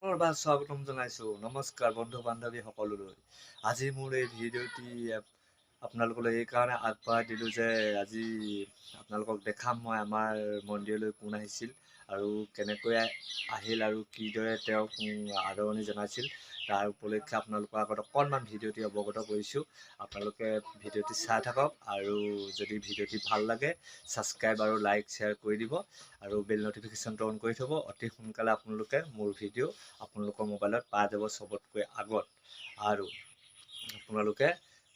স্বাগতম জনাইছো। নমস্কাৰ বন্ধু বান্ধৱী সকলোলৈ। আজি মোৰ এই ভিডিঅ'টি আপোনালোকলৈ এই কাৰণে আগবঢ়াই দিলোঁ যে আজি আপোনালোকক দেখাম মই আমাৰ মন্দিৰলৈ কোন আহিছিল আৰু কেনেকৈ আহিল আৰু কিদৰে তেওঁক আদৰণি জনাইছিল তাৰ উপলক্ষে আপোনালোকৰ আগত অকণমান ভিডিঅ'টি অৱগত কৰিছোঁ। আপোনালোকে ভিডিঅ'টি চাই থাকক আৰু যদি ভিডিঅ'টি ভাল লাগে ছাবস্ক্ৰাইব আৰু লাইক শ্বেয়াৰ কৰি দিব আৰু বেল নটিফিকেশ্যনটো অন কৰি থ'ব। অতি সোনকালে আপোনালোকে মোৰ ভিডিঅ' আপোনালোকৰ মোবাইলত পাই যাব চবতকৈ আগত। আৰু আপোনালোকে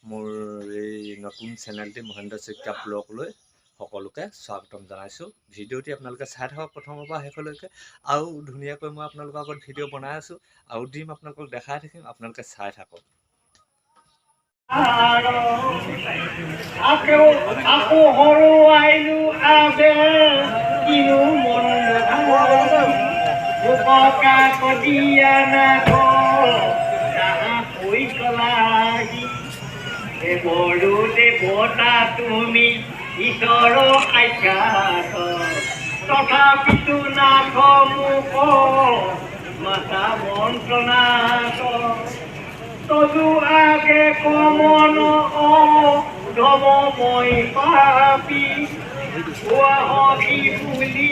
মোৰ এই নতুন চেনেলটি মহেন্দ্ৰ শইকীয়া ব্লগলৈ সকলোকে স্বাগতম জনাইছোঁ। ভিডিঅ'টি আপোনালোকে চাই থাকক প্ৰথমৰ পৰা শেষলৈকে। আৰু ধুনীয়াকৈ মই আপোনালোকৰ আগত ভিডিঅ' বনাই আছোঁ আৰু দিম আপোনালোকক দেখাই থাকিম, আপোনালোকে চাই থাকক। আকৌ হৰুৱাইলো আবে কিনো মন উপকা কদিয়া নাগ তাহা হৈ কলাহি বড়ো দেৱতা তুমি ঈশ্বৰ আজ্ঞাত তথাপিতো নাথ মোক মাতা মন্ত্ৰনাথ তদু আগে কমন ধব মই পাপি হবি বুলি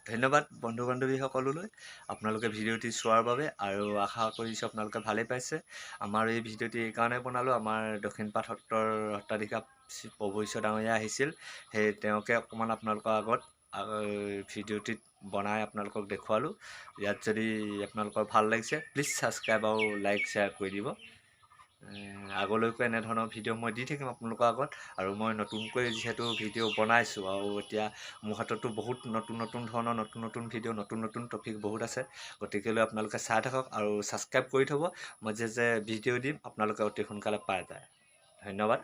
ধন্যবাদ বন্ধু বান্ধৱী সকলোলৈ আপোনালোকে ভিডিঅ'টি চোৱাৰ বাবে আৰু আশা কৰিছোঁ আপোনালোকে ভালেই পাইছে। আমাৰ এই ভিডিঅ'টি এইকাৰণে বনালোঁ, আমাৰ দক্ষিণপাট সত্ৰৰ সত্ৰাধিকাৰ প্ৰভু ঈশ্বৰ ডাঙৰীয়া আহিছিল, সেই তেওঁকে অকণমান আপোনালোকৰ আগত ভিডিঅ'টিত বনাই আপোনালোকক দেখুৱালোঁ। ইয়াত যদি আপোনালোকৰ ভাল লাগিছে প্লিজ ছাবস্ক্ৰাইব আৰু লাইক শ্বেয়াৰ কৰি দিব। আগলৈকো এনেধৰণৰ ভিডিঅ' মই দি থাকিম আপোনালোকৰ আগত। আৰু মই নতুনকৈ যিহেতু ভিডিঅ' বনাইছোঁ আৰু এতিয়া মোৰ হাততো বহুত নতুন ধৰণৰ নতুন ভিডিঅ' নতুন টপিক বহুত আছে, গতিকেলৈ আপোনালোকে চাই থাকক আৰু ছাবস্ক্ৰাইব কৰি থ'ব। মই যে ভিডিঅ' দিম আপোনালোকে অতি সোনকালে পাই যায়। ধন্যবাদ।